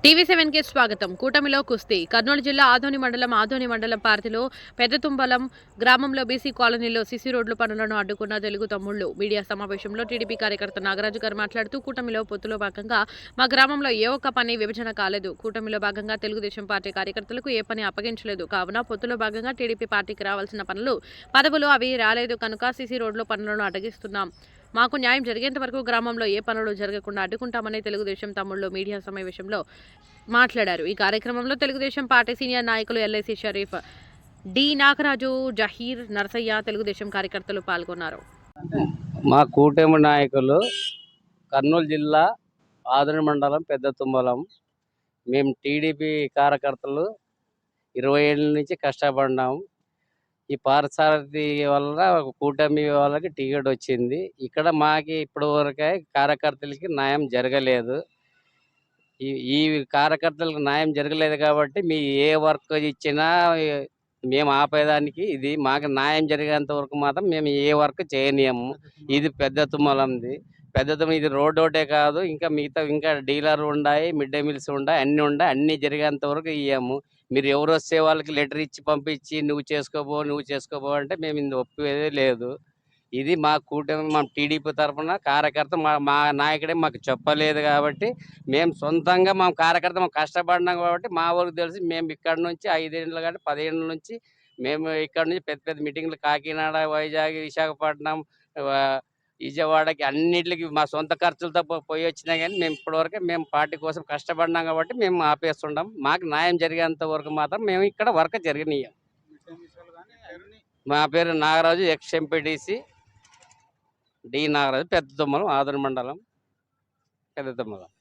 టీవీ7 కి స్వాగతం. కూటమిలో కుస్తీ. కర్నూలు జిల్లా ఆదోని మండలం పార్టీలో పెద్దతుంబలం గ్రామంలో బీసీ కాలనీలో సిసి రోడ్లు పనులను అడ్డుకున్న తెలుగు తమ్ముళ్లు. మీడియా సమావేశంలో టీడీపీ కార్యకర్త నాగరాజు గారు మాట్లాడుతూ కూటమిలో పొత్తులో భాగంగా మా గ్రామంలో ఏ ఒక్క పని విభజన కాలేదు. కూటమిలో భాగంగా తెలుగుదేశం పార్టీ కార్యకర్తలకు ఏ పని అప్పగించలేదు. కావున పొత్తులో భాగంగా టీడీపీ పార్టీకి రావాల్సిన పదవులు అవి రాలేదు కనుక సిసి రోడ్ల పనులను అడ్డగిస్తున్నాం. మాకు న్యాయం జరిగేంత వరకు గ్రామంలో ఏ పనులు జరగకుండా అడ్డుకుంటామని తెలుగుదేశం తమ్ముళ్లు మీడియా సమావేశంలో మాట్లాడారు. ఈ కార్యక్రమంలో తెలుగుదేశం పార్టీ సీనియర్ నాయకులు ఎల్ఐసి షరీఫ్, డి నాగరాజు, జహీర్, నర్సయ్య, తెలుగుదేశం కార్యకర్తలు పాల్గొన్నారు. మా కూటమి నాయకులు కర్నూలు జిల్లా ఆదోని మండలం పెద్ద తుమ్మలం. మేము టీడీపీ కార్యకర్తలు 20 ఏళ్ళ నుంచి కష్టపడ్డాము. ఈ పారసారథి వల్ల కూటమి వాళ్ళకి టికెట్ వచ్చింది. ఇక్కడ మాకి ఇప్పటి వరకే కార్యకర్తలకి న్యాయం జరగలేదు. ఈ కార్యకర్తలకు న్యాయం జరగలేదు కాబట్టి మీ ఏ వర్క్ ఇచ్చినా మేము ఆపేదానికి ఇది మాకు న్యాయం జరిగేంత వరకు మాత్రం మేము ఏ వర్క్ చేయనీయము. ఇది పెద్ద తుమ్మలంది. పెద్ద తుమ్మ ఇది రోడ్ ఒకటే కాదు, ఇంకా మిగతా ఇంకా డీలర్ ఉన్నాయి, మిడ్ డే మీల్స్ ఉన్నాయి, అన్నీ జరిగేంత వరకు ఇయ్యాము. మీరు ఎవరు వస్తే వాళ్ళకి లెటర్ ఇచ్చి పంపించి నువ్వు చేసుకోపో అంటే మేము ఇందు ఒప్పేదే లేదు. ఇది మా కూటమి, మా టీడీపీ తరఫున కార్యకర్త మా నాయకుడే మాకు చెప్పలేదు కాబట్టి మేము సొంతంగా మా కార్యకర్త మేము కష్టపడినాం కాబట్టి మా ఊరికి తెలిసి మేము ఇక్కడ నుంచి 5 ఏళ్ళు కానీ 10 ఏళ్ళ నుంచి మేము ఇక్కడ నుంచి పెద్ద పెద్ద మీటింగ్లు కాకినాడ, వైజాగ్, విశాఖపట్నం, విజయవాడకి అన్నిటికి మా సొంత ఖర్చులతో పోయి వచ్చినా కానీ మేము ఇప్పటివరకు మేము పార్టీ కోసం కష్టపడినాం కాబట్టి మేము ఆపేస్తుంటాం. మాకు న్యాయం జరిగేంత వరకు మాత్రం మేము ఇక్కడ వర్క్ జరగనీయం. మా పేరు Nagaraju, ex MPTC D Nagaraju, Pedda Tummalam, Adoni మండలం, పెద్ద తుమ్మలం.